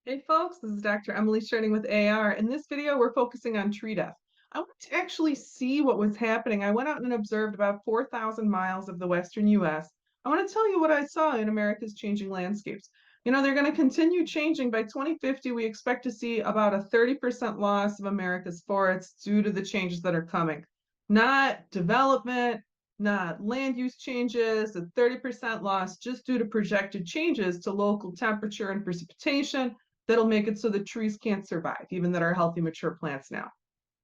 Hey folks, this is Dr. Emily Shredding with AR. In this video, we're focusing on tree death. I want to actually see what was happening. I went out and observed about 4,000 miles of the western US. I want to tell you what I saw in America's changing landscapes. They're going to continue changing. By 2050, we expect to see about a 30% loss of America's forests due to the changes that are coming. Not development, not land use changes, a 30% loss just due to projected changes to local temperature and precipitation that'll make it so that trees can't survive, even that are healthy, mature plants now.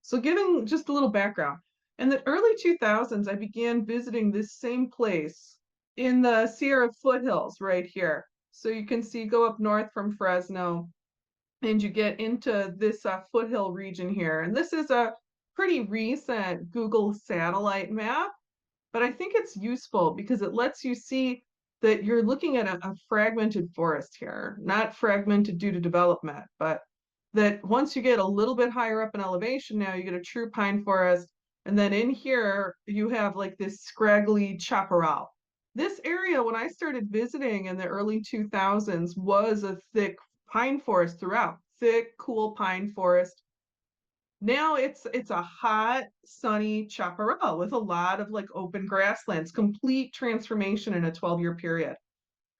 So, giving just a little background, in the early 2000s, I began visiting this same place in the Sierra foothills right here. So, you can see, go up north from Fresno, and you get into this foothill region here. And this is a pretty recent Google satellite map, but I think it's useful because it lets you see that you're looking at a fragmented forest here, not fragmented due to development, but that once you get a little bit higher up in elevation now, you get a true pine forest. And then in here, you have like this scraggly chaparral. This area, when I started visiting in the early 2000s, was a thick pine forest throughout, thick, cool pine forest. Now it's a hot, sunny chaparral with a lot of like open grasslands, complete transformation in a 12-year period.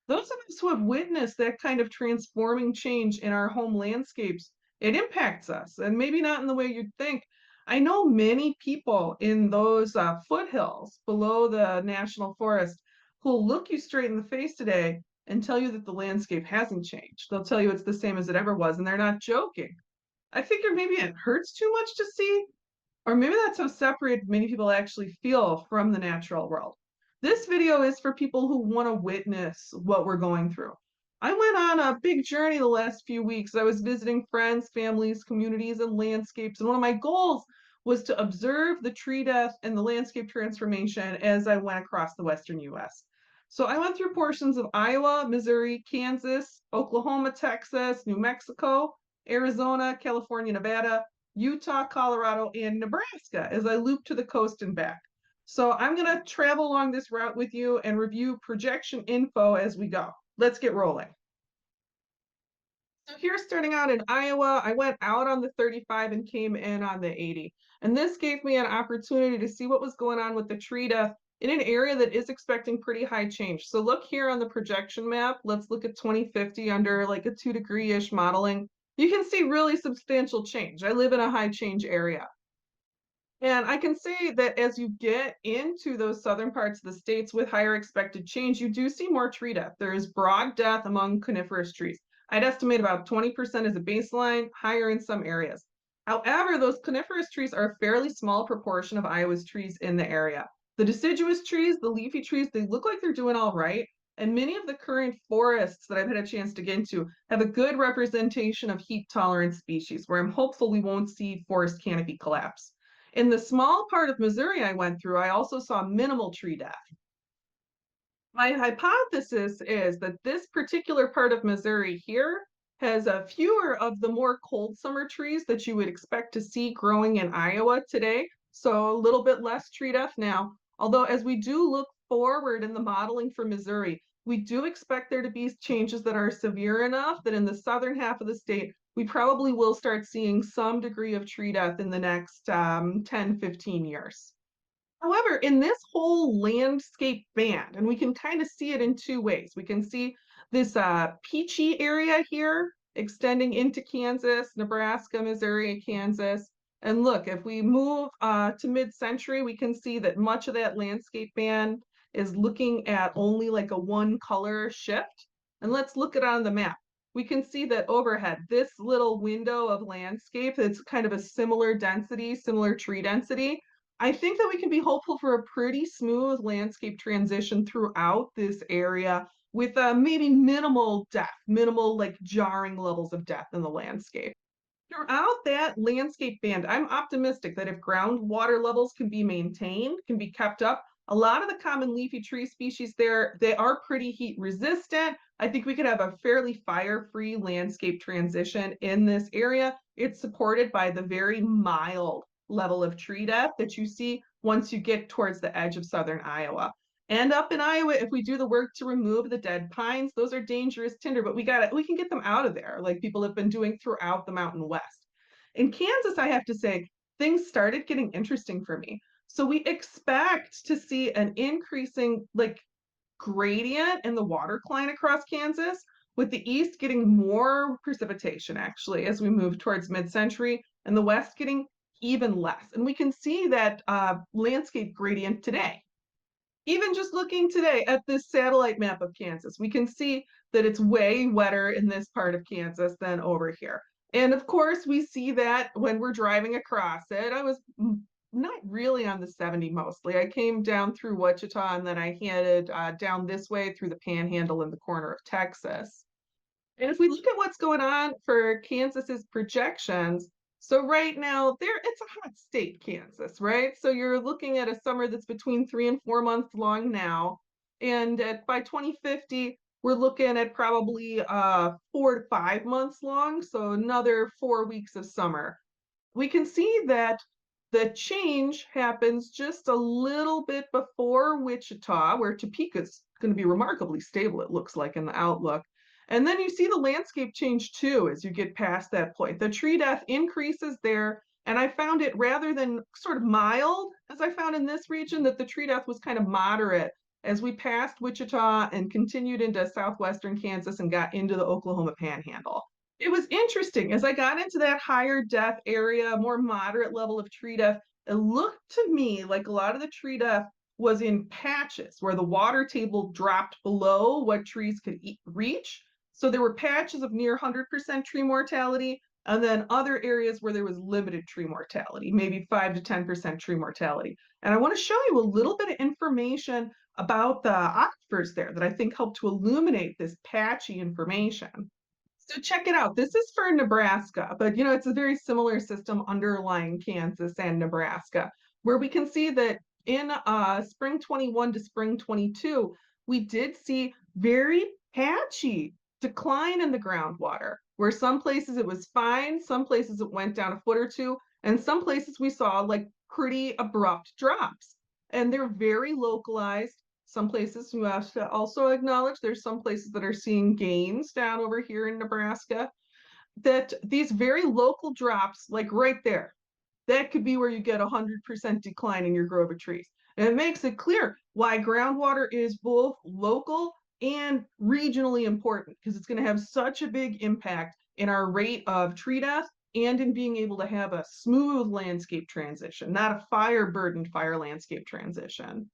Those of us who have witnessed that kind of transforming change in our home landscapes, it impacts us, and maybe not in the way you'd think. I know many people in those foothills below the national forest who'll look you straight in the face today and tell you that the landscape hasn't changed. They'll tell you it's the same as it ever was, and they're not joking. I figure maybe it hurts too much to see, or maybe that's how separated many people actually feel from the natural world. This video is for people who want to witness what we're going through. I went on a big journey the last few weeks. I was visiting friends, families, communities, and landscapes. And one of my goals was to observe the tree death and the landscape transformation as I went across the western US. So I went through portions of Iowa, Missouri, Kansas, Oklahoma, Texas, New Mexico, Arizona, California, Nevada, Utah, Colorado, and Nebraska as I loop to the coast and back. So I'm going to travel along this route with you and review projection info as we go. Let's get rolling. So here, starting out in Iowa, I went out on the 35 and came in on the 80. And this gave me an opportunity to see what was going on with the tree death in an area that is expecting pretty high change. So look here on the projection map. Let's look at 2050 under like a 2-degree-ish modeling. You can see really substantial change. I live in a high change area. And I can say that as you get into those southern parts of the states with higher expected change, you do see more tree death. There is broad death among coniferous trees. I'd estimate about 20% as a baseline, higher in some areas. However, those coniferous trees are a fairly small proportion of Iowa's trees in the area. The deciduous trees, the leafy trees, they look like they're doing all right. And many of the current forests that I've had a chance to get into have a good representation of heat tolerant species, where I'm hopeful we won't see forest canopy collapse. In the small part of Missouri I went through, I also saw minimal tree death. My hypothesis is that this particular part of Missouri here has fewer of the more cold summer trees that you would expect to see growing in Iowa today. So a little bit less tree death now. Although as we do look forward in the modeling for Missouri, we do expect there to be changes that are severe enough that in the southern half of the state, we probably will start seeing some degree of tree death in the next 10, 15 years. However, in this whole landscape band, and we can kind of see it in two ways. We can see this peachy area here extending into Kansas, Nebraska, Missouri, Kansas. And look, if we move to mid-century, we can see that much of that landscape band is looking at only like a one color shift. And let's look at it on the map. We can see that overhead, this little window of landscape, it's kind of a similar density, similar tree density. I think that we can be hopeful for a pretty smooth landscape transition throughout this area with maybe minimal death, minimal like jarring levels of death in the landscape. Throughout that landscape band, I'm optimistic that if groundwater levels can be maintained, can be kept up, a lot of the common leafy tree species there, they are pretty heat resistant. I think we could have a fairly fire-free landscape transition in this area. It's supported by the very mild level of tree death that you see once you get towards the edge of southern Iowa. And up in Iowa, if we do the work to remove the dead pines, those are dangerous tinder, but we can get them out of there, like people have been doing throughout the Mountain West. In Kansas, I have to say, things started getting interesting for me. So we expect to see an increasing gradient in the waterline across Kansas, with the east getting more precipitation actually as we move towards mid-century, and the west getting even less. And we can see that landscape gradient today. Even just looking today at this satellite map of Kansas, we can see that it's way wetter in this part of Kansas than over here. And of course, we see that when we're driving across it. I was not really on the 70 mostly. I came down through Wichita and then I headed down this way through the Panhandle in the corner of Texas. And if we look at what's going on for Kansas's projections, so right now it's a hot state, Kansas, right? So you're looking at a summer that's between 3 and 4 months long now. And by 2050, we're looking at probably 4 to 5 months long. So another 4 weeks of summer. We can see that the change happens just a little bit before Wichita, where Topeka's going to be remarkably stable, it looks like in the outlook. And then you see the landscape change too as you get past that point. The tree death increases there. And I found it rather than sort of mild, as I found in this region, that the tree death was kind of moderate as we passed Wichita and continued into southwestern Kansas and got into the Oklahoma Panhandle. It was interesting as I got into that higher death area, more moderate level of tree death. It looked to me like a lot of the tree death was in patches where the water table dropped below what trees could reach. So there were patches of near 100% tree mortality, and then other areas where there was limited tree mortality, maybe 5 to 10% tree mortality. And I want to show you a little bit of information about the aquifers there that I think help to illuminate this patchy information. So check it out. This is for Nebraska, but it's a very similar system underlying Kansas and Nebraska, where we can see that in spring 21 to spring 22, we did see very patchy decline in the groundwater, where some places it was fine, some places it went down a foot or two, and some places we saw like pretty abrupt drops. And they're very localized. Some places you have to also acknowledge there's some places that are seeing gains down over here in Nebraska. That these very local drops, like right there, that could be where you get 100% decline in your grove of trees. And it makes it clear why groundwater is both local and regionally important, because it's going to have such a big impact in our rate of tree death and in being able to have a smooth landscape transition, not a fire-burdened fire landscape transition.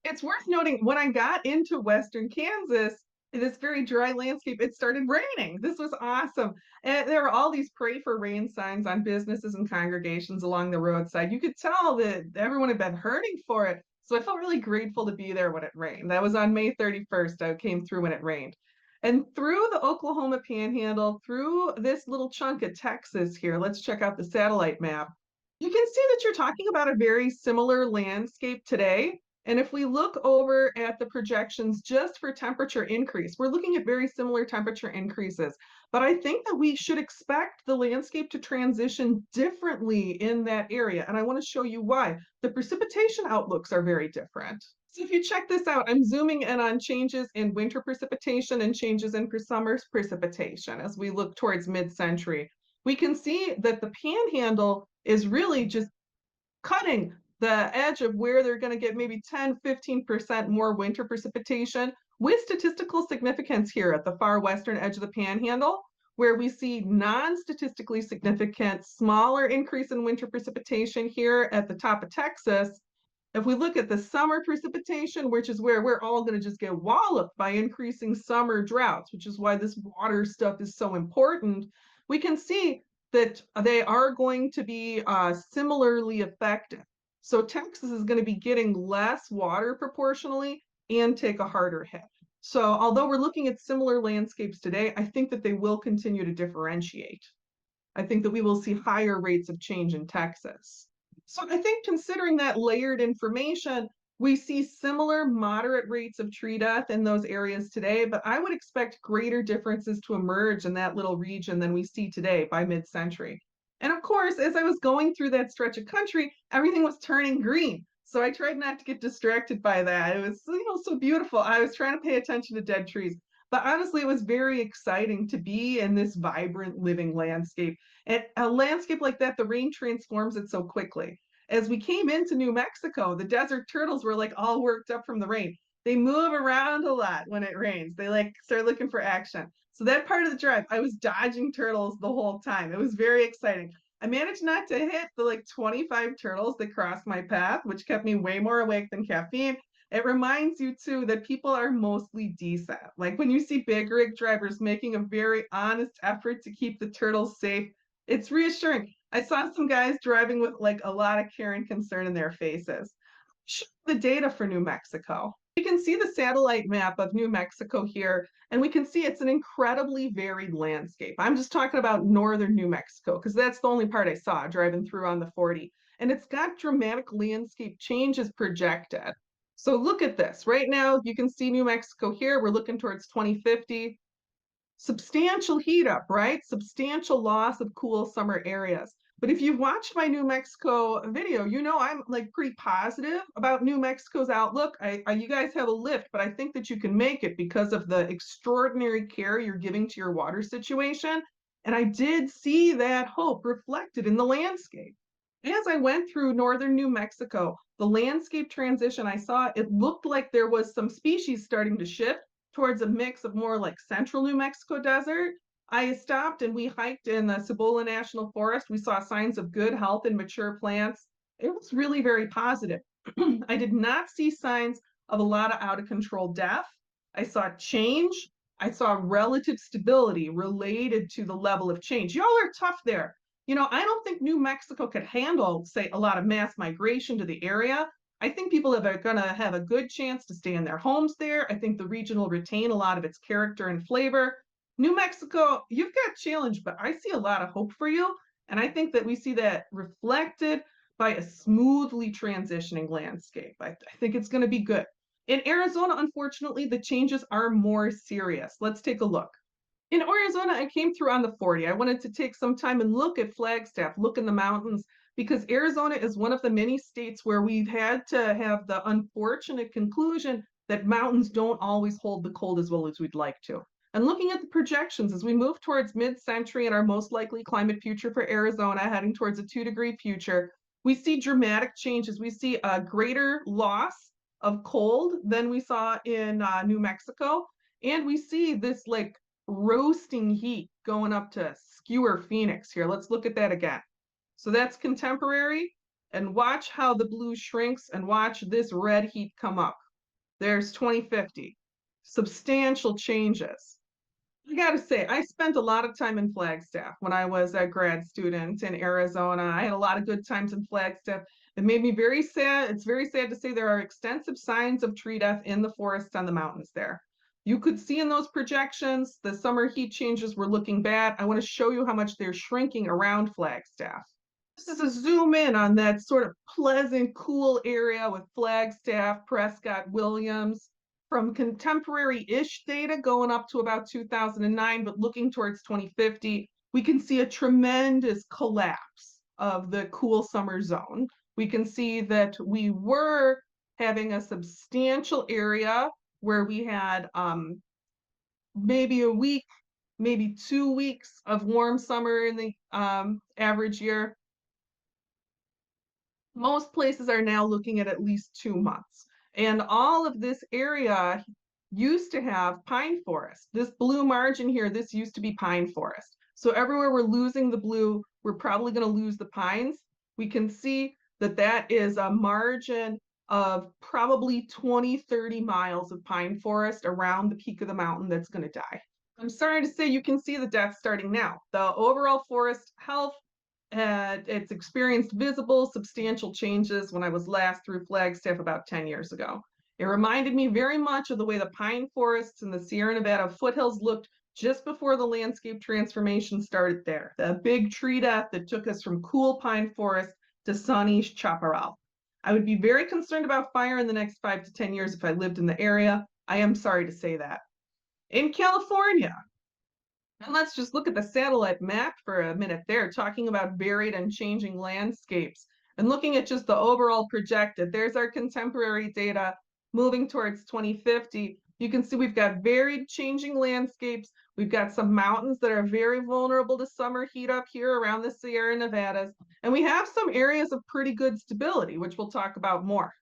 It's worth noting when I got into Western Kansas, in this very dry landscape, it started raining. This was awesome. And there were all these pray for rain signs on businesses and congregations along the roadside. You could tell that everyone had been hurting for it. So I felt really grateful to be there when it rained. That was on May 31st. I came through when it rained. And through the Oklahoma Panhandle, through this little chunk of Texas here, let's check out the satellite map. You can see that you're talking about a very similar landscape today. And if we look over at the projections just for temperature increase, we're looking at very similar temperature increases. But I think that we should expect the landscape to transition differently in that area. And I want to show you why. The precipitation outlooks are very different. So if you check this out, I'm zooming in on changes in winter precipitation and changes in summer precipitation as we look towards mid-century. We can see that the Panhandle is really just cutting the edge of where they're going to get maybe 10-15% more winter precipitation, with statistical significance here at the far western edge of the Panhandle, where we see non-statistically significant smaller increase in winter precipitation here at the top of Texas. If we look at the summer precipitation, which is where we're all going to just get walloped by increasing summer droughts, which is why this water stuff is so important, we can see that they are going to be similarly affected. So Texas is going to be getting less water proportionally and take a harder hit. So although we're looking at similar landscapes today, I think that they will continue to differentiate. I think that we will see higher rates of change in Texas. So I think considering that layered information, we see similar moderate rates of tree death in those areas today, but I would expect greater differences to emerge in that little region than we see today by mid-century. And of course, as I was going through that stretch of country, everything was turning green. So I tried not to get distracted by that. It was, so beautiful. I was trying to pay attention to dead trees. But honestly, it was very exciting to be in this vibrant living landscape. And a landscape like that, the rain transforms it so quickly. As we came into New Mexico, the desert turtles were like all worked up from the rain. They move around a lot when it rains. They like start looking for action. So that part of the drive, I was dodging turtles the whole time. It was very exciting. I managed not to hit the like 25 turtles that crossed my path, which kept me way more awake than caffeine. It reminds you too that people are mostly decent. Like when you see big rig drivers making a very honest effort to keep the turtles safe, it's reassuring. I saw some guys driving with like a lot of care and concern in their faces. Show the data for New Mexico. You can see the satellite map of New Mexico here, and we can see it's an incredibly varied landscape. I'm just talking about northern New Mexico because that's the only part I saw driving through on the 40. And it's got dramatic landscape changes projected. So look at this. Right now, you can see New Mexico here. We're looking towards 2050. Substantial heat up, right? Substantial loss of cool summer areas. But if you've watched my New Mexico video, you know I'm like pretty positive about New Mexico's outlook. You guys have a lift, but I think that you can make it because of the extraordinary care you're giving to your water situation. And I did see that hope reflected in the landscape. As I went through northern New Mexico, the landscape transition I saw, it looked like there was some species starting to shift towards a mix of more like central New Mexico desert. I stopped and we hiked in the Cibola National Forest. We saw signs of good health in mature plants. It was really very positive. I did not see signs of a lot of out of control death. I saw change. I saw relative stability related to the level of change. Y'all are tough there. I don't think New Mexico could handle, say, a lot of mass migration to the area. I think people are going to have a good chance to stay in their homes there. I think the region will retain a lot of its character and flavor. New Mexico, you've got challenge, but I see a lot of hope for you. And I think that we see that reflected by a smoothly transitioning landscape. I think it's going to be good. In Arizona, unfortunately, the changes are more serious. Let's take a look. In Arizona, I came through on the 40. I wanted to take some time and look at Flagstaff, look in the mountains, because Arizona is one of the many states where we've had to have the unfortunate conclusion that mountains don't always hold the cold as well as we'd like to. And looking at the projections as we move towards mid-century and our most likely climate future for Arizona, heading towards a 2-degree future, we see dramatic changes. We see a greater loss of cold than we saw in New Mexico. And we see this like roasting heat going up to skewer Phoenix here. Let's look at that again. So that's contemporary, and watch how the blue shrinks and watch this red heat come up. There's 2050. Substantial changes. I gotta say, I spent a lot of time in Flagstaff when I was a grad student in Arizona. I had a lot of good times in Flagstaff. It made me very sad. It's very sad to say there are extensive signs of tree death in the forests on the mountains there. You could see in those projections, the summer heat changes were looking bad. I want to show you how much they're shrinking around Flagstaff. This is a zoom in on that sort of pleasant, cool area with Flagstaff, Prescott, Williams, from contemporary-ish data going up to about 2009, but looking towards 2050, we can see a tremendous collapse of the cool summer zone. We can see that we were having a substantial area where we had maybe a week, maybe 2 weeks of warm summer in the average year. Most places are now looking at least 2 months. And all of this area used to have pine forest. This blue margin here, this used to be pine forest. So everywhere we're losing the blue, we're probably going to lose the pines. We can see that that is a margin of probably 20, 30 miles of pine forest around the peak of the mountain that's going to die. I'm sorry to say you can see the death starting now. The overall forest health, it's experienced visible, substantial changes when I was last through Flagstaff about 10 years ago. It reminded me very much of the way the pine forests in the Sierra Nevada foothills looked just before the landscape transformation started there. The big tree death that took us from cool pine forest to sunny chaparral. I would be very concerned about fire in the next 5 to 10 years if I lived in the area. I am sorry to say that. In California, and let's just look at the satellite map for a minute there, talking about varied and changing landscapes. And looking at just the overall projected, there's our contemporary data moving towards 2050. You can see we've got varied changing landscapes. We've got some mountains that are very vulnerable to summer heat up here around the Sierra Nevadas. And we have some areas of pretty good stability, which we'll talk about more.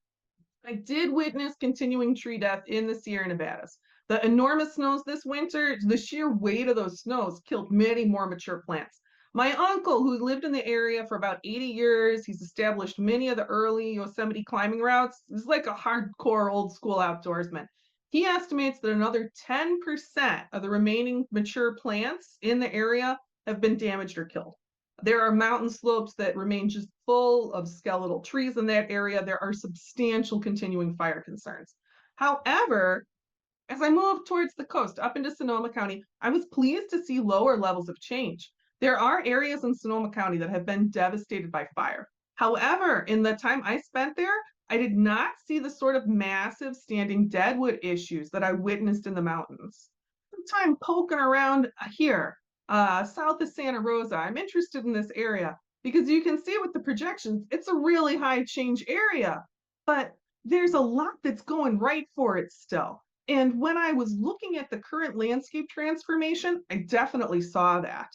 I did witness continuing tree death in the Sierra Nevadas. The enormous snows this winter, the sheer weight of those snows killed many more mature plants. My uncle, who lived in the area for about 80 years, he's established many of the early Yosemite climbing routes. He's like a hardcore old school outdoorsman. He estimates that another 10% of the remaining mature plants in the area have been damaged or killed. There are mountain slopes that remain just full of skeletal trees in that area. There are substantial continuing fire concerns. However, as I moved towards the coast up into Sonoma County, I was pleased to see lower levels of change. There are areas in Sonoma County that have been devastated by fire. However, in the time I spent there, I did not see the sort of massive standing deadwood issues that I witnessed in the mountains. Time poking around here, south of Santa Rosa. I'm interested in this area because you can see with the projections, it's a really high change area, but there's a lot that's going right for it still. And when I was looking at the current landscape transformation, I definitely saw that.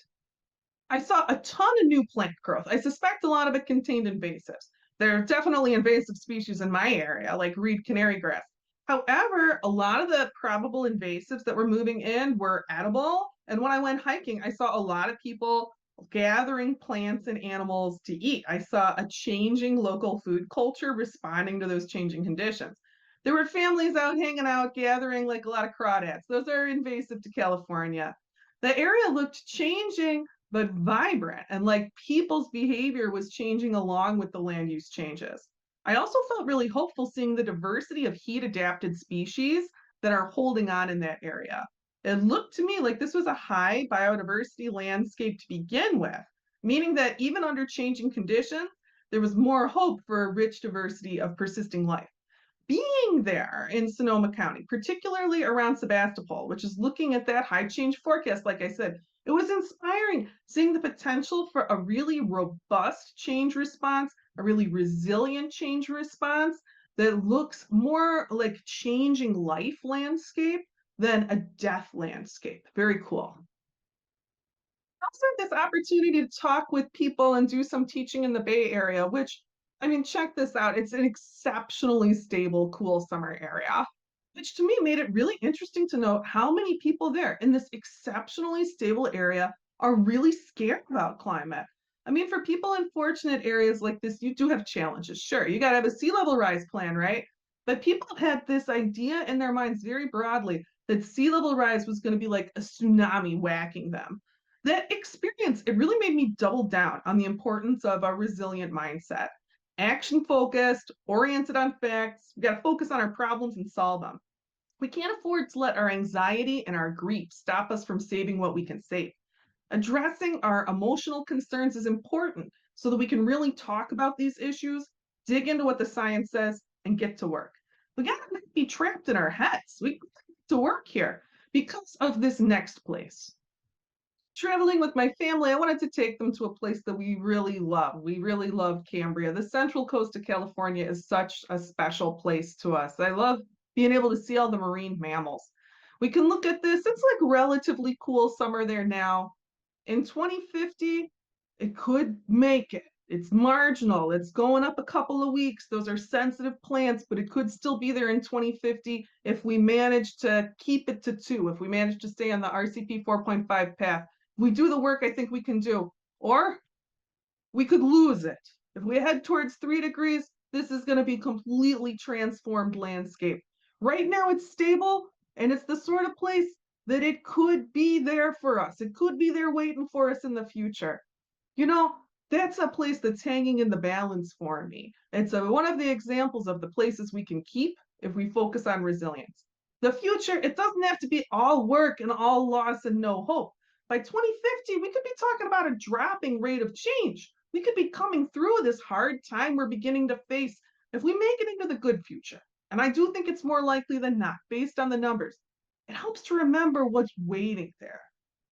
I saw a ton of new plant growth. I suspect a lot of it contained invasives. There are definitely invasive species in my area, like reed canary grass. However, a lot of the probable invasives that were moving in were edible. And when I went hiking, I saw a lot of people gathering plants and animals to eat. I saw a changing local food culture responding to those changing conditions. There were families out hanging out, gathering like a lot of crawdads. Those are invasive to California. The area looked changing but vibrant, and like people's behavior was changing along with the land use changes. I also felt really hopeful seeing the diversity of heat adapted species that are holding on in that area. It looked to me like this was a high biodiversity landscape to begin with, meaning that even under changing conditions, there was more hope for a rich diversity of persisting life. Being there in Sonoma County, particularly around Sebastopol, which is looking at that high change forecast, like I said, it was inspiring seeing the potential for a really robust change response, a really resilient change response that looks more like changing life landscape than a death landscape. Very cool. Also had this opportunity to talk with people and do some teaching in the Bay Area, which, I mean, check this out. It's an exceptionally stable, cool summer area, which to me made it really interesting to note how many people there in this exceptionally stable area are really scared about climate. I mean, for people in fortunate areas like this, you do have challenges. Sure, you got to have a sea level rise plan, right? But people have had this idea in their minds very broadly that sea level rise was going to be like a tsunami whacking them. That experience, it really made me double down on the importance of a resilient mindset. Action focused, oriented on facts. We got to focus on our problems and solve them. We can't afford to let our anxiety and our grief stop us from saving what we can save. Addressing our emotional concerns is important so that we can really talk about these issues, dig into what the science says, and get to work. We got to be trapped in our heads. We get to work here because of this next place. Traveling with my family, I wanted to take them to a place that we really love. We really love Cambria. The central coast of California is such a special place to us. I love being able to see all the marine mammals. We can look at this. It's like relatively cool summer there now. In 2050, it could make it. It's marginal. It's going up a couple of weeks. Those are sensitive plants, but it could still be there in 2050 if we manage to keep it to 2, if we manage to stay on the RCP 4.5 path. If we do the work I think we can do, or we could lose it. If we head towards 3 degrees, this is going to be completely transformed landscape. Right now it's stable, and it's the sort of place that it could be there for us. It could be there waiting for us in the future. You know, that's a place that's hanging in the balance for me. It's one of the examples of the places we can keep if we focus on resilience. The future, it doesn't have to be all work and all loss and no hope. By 2050, we could be talking about a dropping rate of change. We could be coming through this hard time we're beginning to face if we make it into the good future. And I do think it's more likely than not, based on the numbers. It helps to remember what's waiting there.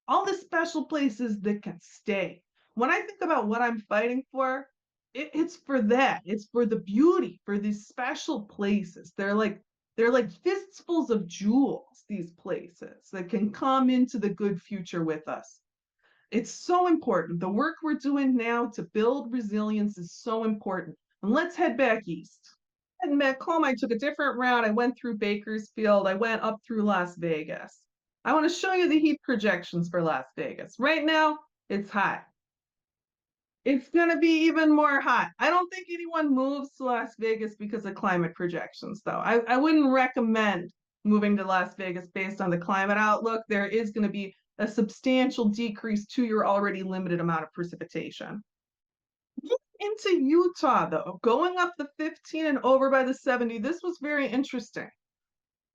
All the special places that can stay. When I think about what I'm fighting for, It's for that. It's for the beauty, for these special places. They're like fistfuls of jewels, these places that can come into the good future with us. It's so important. The work we're doing now to build resilience is so important. And let's head back east. Heading back home, I took a different route. I went through Bakersfield. I went up through Las Vegas. I want to show you the heat projections for Las Vegas. Right now, it's hot. It's going to be even more hot. I don't think anyone moves to Las Vegas because of climate projections, though. I wouldn't recommend moving to Las Vegas based on the climate outlook. There is going to be a substantial decrease to your already limited amount of precipitation. Into Utah, though, going up the 15 and over by the 70, this was very interesting.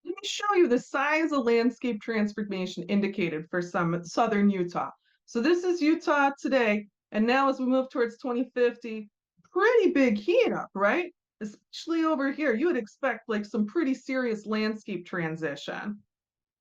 Let me show you the size of landscape transformation indicated for some southern Utah. So this is Utah today, and now as we move towards 2050, pretty big heat up, right? Especially over here, you would expect like some pretty serious landscape transition.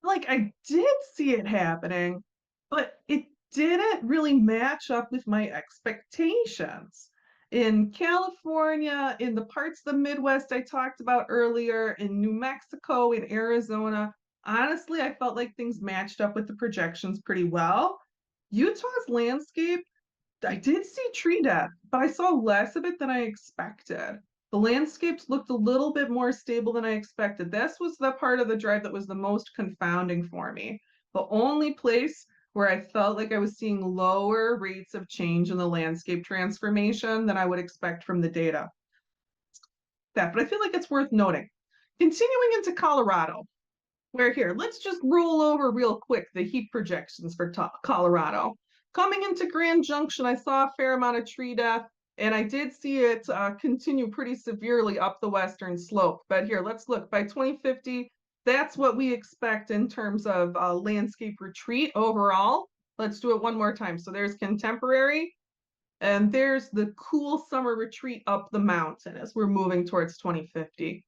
Like I did see it happening, but it didn't really match up with my expectations. In California, in the parts of the Midwest I talked about earlier, in New Mexico, in Arizona, honestly, I felt like things matched up with the projections pretty well. Utah's landscape, I did see tree death, but I saw less of it than I expected. The landscapes looked a little bit more stable than I expected. This was the part of the drive that was the most confounding for me. The only place where I felt like I was seeing lower rates of change in the landscape transformation than I would expect from the data. But I feel like it's worth noting. Continuing into Colorado, where here, let's just roll over real quick the heat projections for Colorado. Coming into Grand Junction, I saw a fair amount of tree death, and I did see it continue pretty severely up the western slope. But here, let's look. By 2050, that's what we expect in terms of landscape retreat overall. Let's do it one more time. So there's contemporary, and there's the cool summer retreat up the mountain as we're moving towards 2050.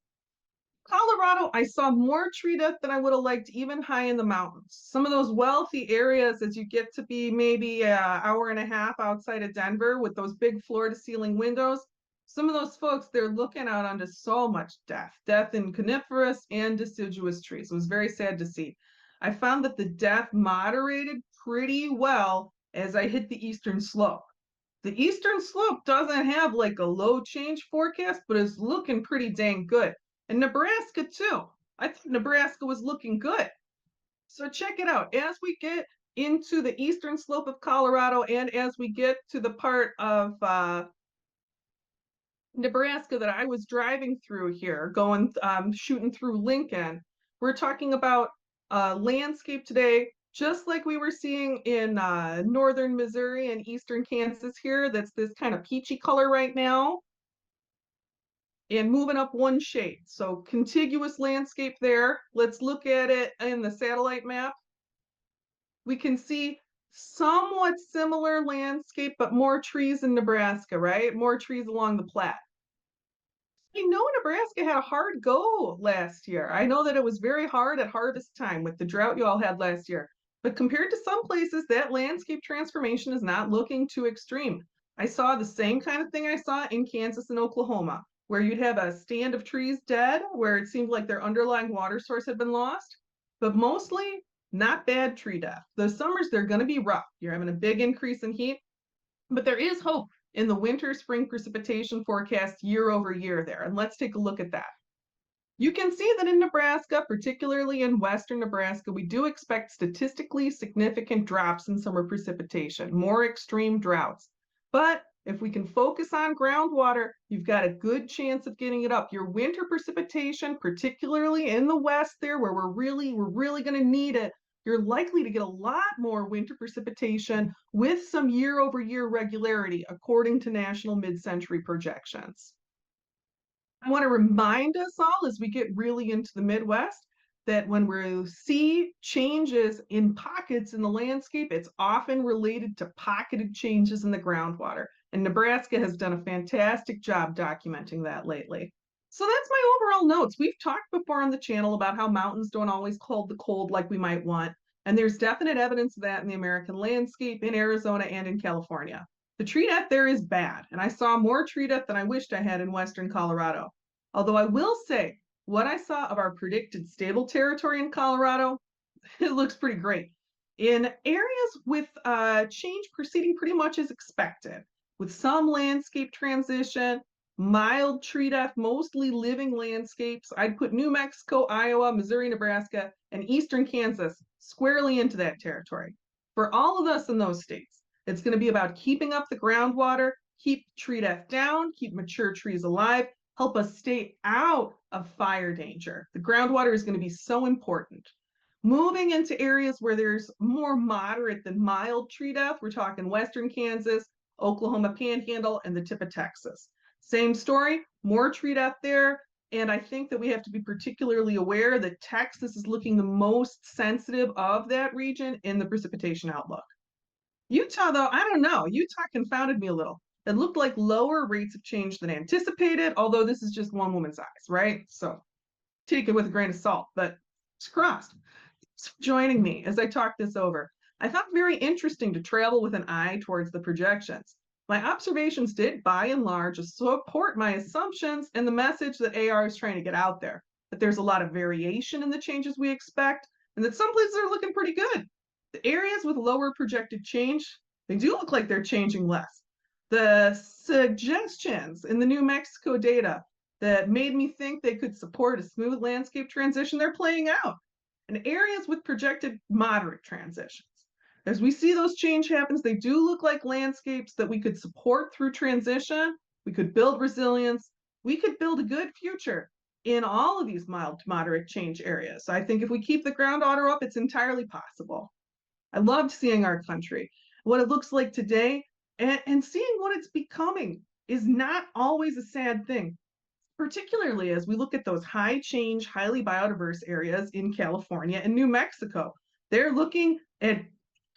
Colorado, I saw more tree death than I would have liked, even high in the mountains. Some of those wealthy areas, as you get to be maybe an hour and a half outside of Denver with those big floor to ceiling windows, some of those folks, they're looking out onto so much death in coniferous and deciduous trees. It was very sad to see. I found that the death moderated pretty well as I hit the eastern slope. The eastern slope doesn't have like a low change forecast, but is looking pretty dang good. And Nebraska too. I thought Nebraska was looking good. So check it out. As we get into the eastern slope of Colorado and as we get to the part of Nebraska that I was driving through here, going shooting through Lincoln, we're talking about landscape today, just like we were seeing in northern Missouri and eastern Kansas here. That's this kind of peachy color right now. And moving up one shade. So contiguous landscape there. Let's look at it in the satellite map. We can see somewhat similar landscape, but more trees in Nebraska, right? More trees along the Platte. I know Nebraska had a hard go last year. I know that it was very hard at harvest time with the drought you all had last year. But compared to some places, that landscape transformation is not looking too extreme. I saw the same kind of thing I saw in Kansas and Oklahoma, where you'd have a stand of trees dead, where it seemed like their underlying water source had been lost, but mostly not bad tree death. The summers, they're going to be rough. You're having a big increase in heat, but there is hope in the winter spring precipitation forecast year over year there. And let's take a look at that. You can see that in Nebraska, particularly in western Nebraska, we do expect statistically significant drops in summer precipitation, more extreme droughts. But if we can focus on groundwater, you've got a good chance of getting it up. Your winter precipitation, particularly in the west there, where we're really going to need it, you're likely to get a lot more winter precipitation with some year over year regularity, according to national mid-century projections. I want to remind us all as we get really into the Midwest that when we see changes in pockets in the landscape, it's often related to pocketed changes in the groundwater. And Nebraska has done a fantastic job documenting that lately. So that's my overall notes. We've talked before on the channel about how mountains don't always hold the cold like we might want. And there's definite evidence of that in the American landscape, in Arizona, and in California. The tree death there is bad, and I saw more tree death than I wished I had in western Colorado. Although I will say, what I saw of our predicted stable territory in Colorado, it looks pretty great. In areas with change proceeding pretty much as expected, with some landscape transition, mild tree death, mostly living landscapes, I'd put New Mexico, Iowa, Missouri, Nebraska, and eastern Kansas squarely into that territory. For all of us in those states, it's going to be about keeping up the groundwater, keep tree death down, keep mature trees alive, help us stay out of fire danger. The groundwater is going to be so important. Moving into areas where there's more moderate than mild tree death, we're talking western Kansas, Oklahoma Panhandle, and the tip of Texas. Same story, more tree death there. And I think that we have to be particularly aware that Texas is looking the most sensitive of that region in the precipitation outlook. Utah, though, I don't know. Utah confounded me a little. It looked like lower rates of change than anticipated, although this is just one woman's eyes, right? So take it with a grain of salt, but it's crossed. Thanks for joining me as I talk this over. I found it very interesting to travel with an eye towards the projections. My observations did, by and large, support my assumptions and the message that AR is trying to get out there, that there's a lot of variation in the changes we expect, and that some places are looking pretty good. The areas with lower projected change, they do look like they're changing less. The suggestions in the New Mexico data that made me think they could support a smooth landscape transition, they're playing out. And areas with projected moderate transitions. As we see those change happens, they do look like landscapes that we could support through transition. We could build resilience. We could build a good future in all of these mild to moderate change areas. So I think if we keep the groundwater up, it's entirely possible. I loved seeing our country, what it looks like today, and seeing what it's becoming is not always a sad thing, particularly as we look at those high change, highly biodiverse areas in California and New Mexico. They're looking at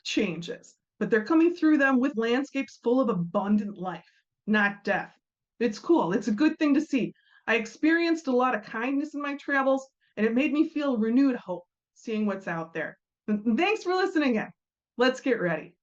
changes, but they're coming through them with landscapes full of abundant life, not death. It's cool. It's a good thing to see. I experienced a lot of kindness in my travels, and it made me feel renewed hope seeing what's out there. Thanks for listening in. Let's get ready.